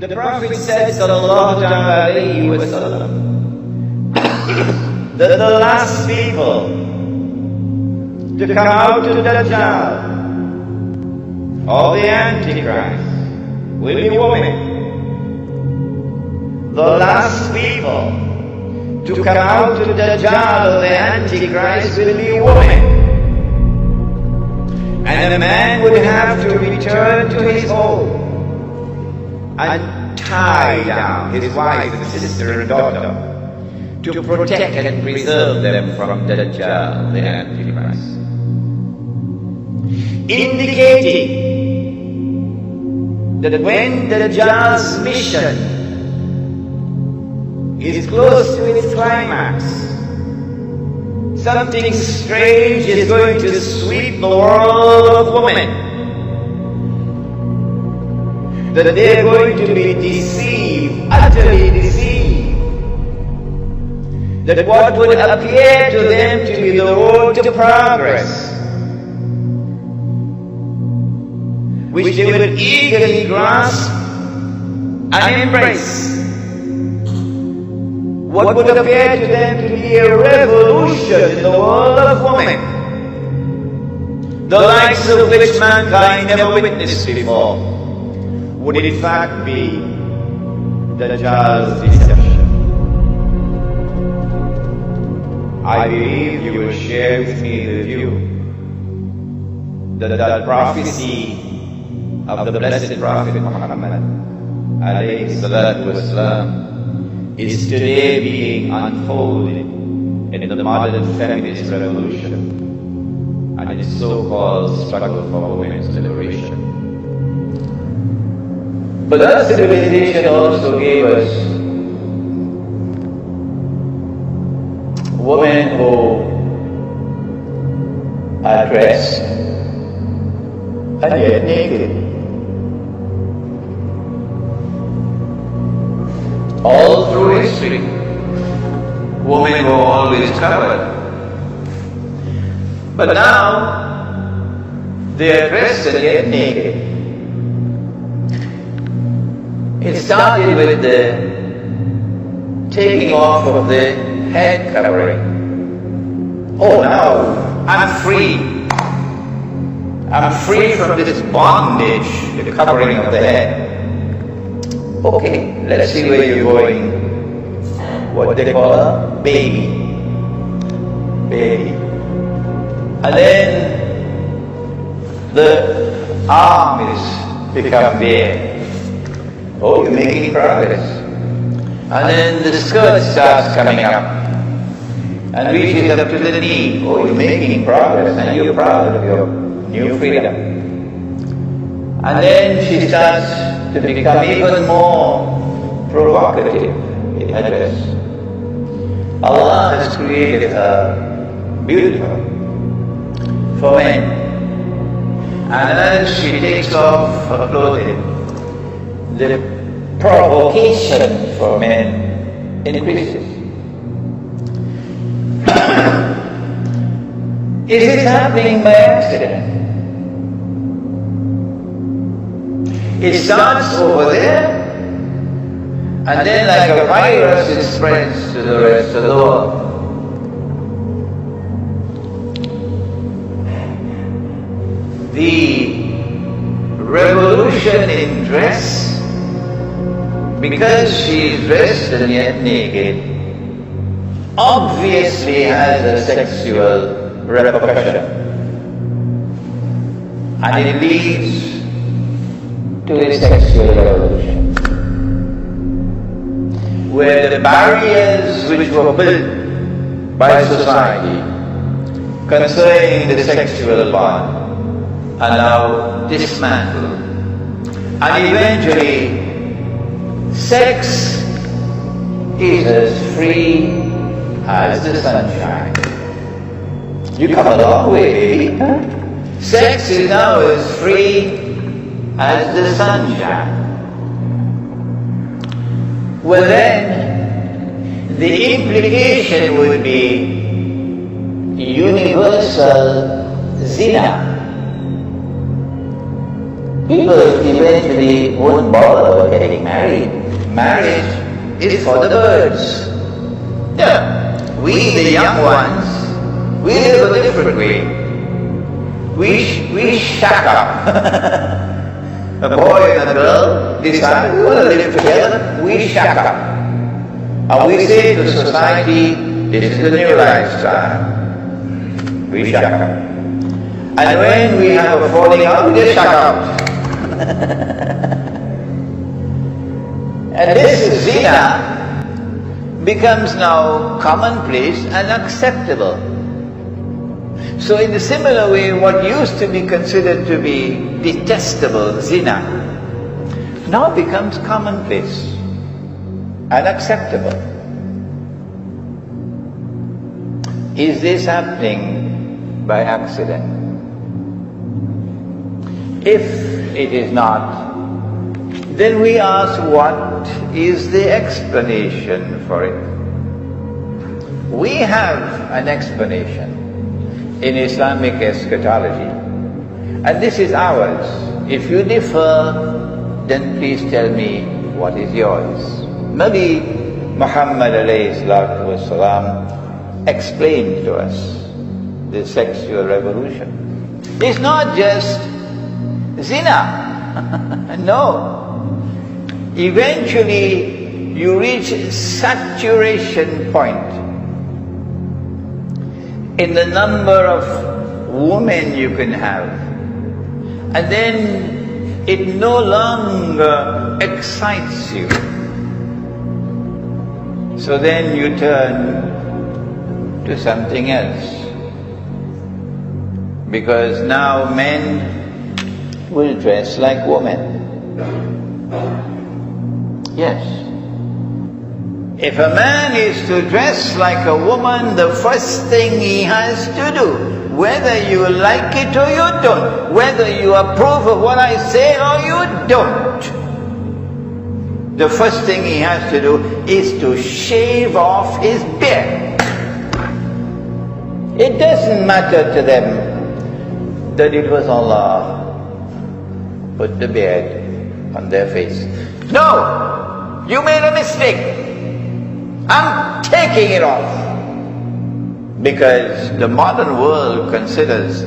The Prophet said, sallallahu alayhi wa sallam, that the last people to come out of Dajjal, or the Antichrist, will be women. The last people to come out of Dajjal or the Antichrist will be women. And a man would have to return to his home and tie down his wife and sister and daughter to protect and preserve them from Dajjal, the Antichrist. Indicating that when Dajjal's mission is close to its climax, something strange is going to sweep the world of women. That they are going to be deceived, utterly deceived. That what would appear to them to be the road to progress, which they would eagerly grasp and embrace, what would appear to them to be a revolution in the world of women, the likes of which mankind never witnessed before, would in fact be Dajjal's deception. I believe you will share with me the view that that prophecy of the blessed Prophet Muhammad alayhi salatu wasalam is today being unfolded in the modern feminist revolution and its so-called struggle for women's liberation. But that civilization also gave us women who are dressed and yet naked. All through history, women were always covered. But now, they are dressed and yet naked. It started with the taking off of the head covering. Oh, now I'm free. I'm free from this bondage, the covering of the head. Okay, let's see where you're going. What they call a baby. Baby. And then the arm is become bare. Oh, you're making progress. And then the skirt starts coming up and reaches up to the knee. Oh, you're making progress and you're proud of your new freedom. And then she starts to become even more provocative in her dress. Allah has created her beautiful for men. And as she takes off her clothing, the provocation for men increases. Is it happening by accident? It starts over there, and then like a virus it spreads to the rest of the world. The revolution in dress, because she is dressed and yet naked, obviously has a sexual repercussion. And it leads to a sexual revolution, where the barriers which were built by society concerning the sexual bond are now dismantled, and eventually sex is as free as the sunshine. You come a long way, baby. Sex is now as free as the sunshine. Well then, the implication would be universal zina. People eventually won't bother about getting married. Marriage is for the birds. Yeah. We, the young ones, we live a different way. We shack up. A boy and a girl decide we want to live together, we shack up. And we say to society, this is the new lifestyle. We shack up. And when we have a falling out, we just shack out. And this zina becomes now commonplace and acceptable. So in a similar way, what used to be considered to be detestable, zina, now becomes commonplace and acceptable. Is this happening by accident? If it is not, then we ask, what is the explanation for it? We have an explanation in Islamic eschatology, and this is ours. If you differ, then please tell me what is yours. Nabi Muhammad alayhi salatu wasalam explained to us the sexual revolution. It's not just zina. No. Eventually you reach saturation point in the number of women you can have, and then it no longer excites you. So then you turn to something else, because now men will dress like women. Yes. If a man is to dress like a woman, the first thing he has to do, whether you like it or you don't, whether you approve of what I say or you don't, the first thing he has to do is to shave off his beard. It doesn't matter to them that it was Allah put the beard on their face. No! You made a mistake. I'm taking it off. Because the modern world considers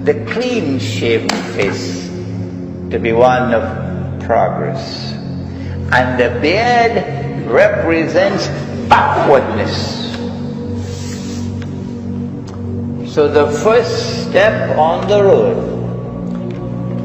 the clean-shaven face to be one of progress. And the beard represents backwardness. So the first step on the road,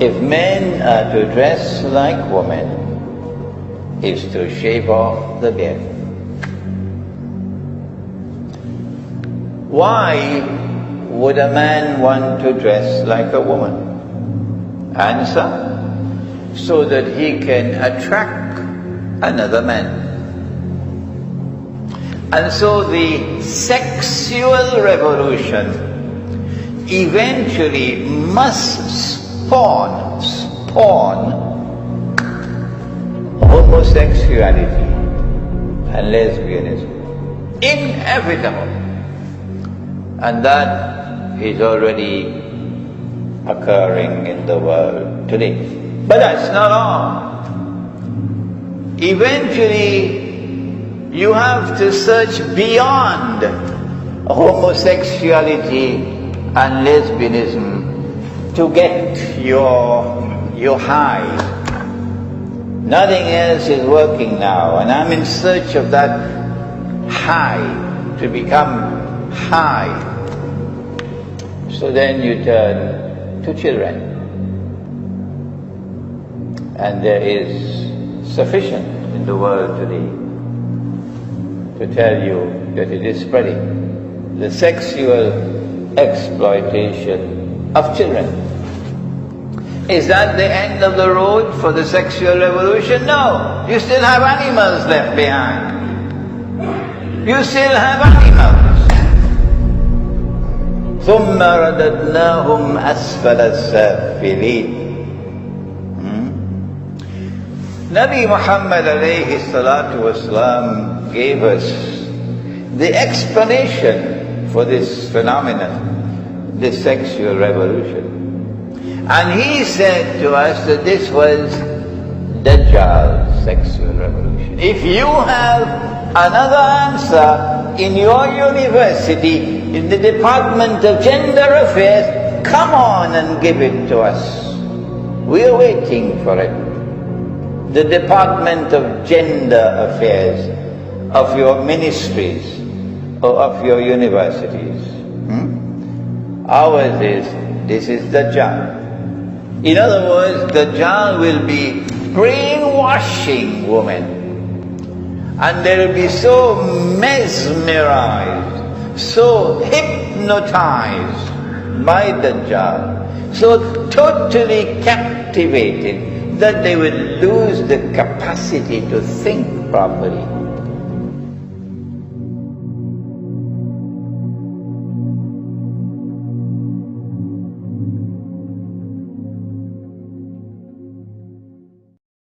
if men are to dress like women, is to shave off the beard. Why would a man want to dress like a woman? Answer: so that he can attract another man. And so the sexual revolution eventually must spawn homosexuality and lesbianism. Inevitable. And that is already occurring in the world today. But that's not all. Eventually, you have to search beyond homosexuality and lesbianism to get your high. Nothing else is working now, and I'm in search of that high, to become high. So then you turn to children. And there is sufficient in the world today to tell you that it is spreading. The sexual exploitation of children. Is that the end of the road for the sexual revolution? No. You still have animals left behind. You still have animals. ثُمَّ رَدَدْنَاهُمْ أَسْفَلَ السَّافِلِينَ. Nabi Muhammad alayhi salatu wasalam gave us the explanation for this phenomenon, this sexual revolution. And he said to us that this was DAjjal's sexual revolution. If you have another answer in your university, in the Department of Gender Affairs, come on and give it to us. We are waiting for it. The Department of Gender Affairs of your ministries or of your universities. Ours is, this is Dajjal. In other words, Dajjal will be brainwashing women, and they will be so mesmerized, so hypnotized by Dajjal, so totally captivated that they will lose the capacity to think properly.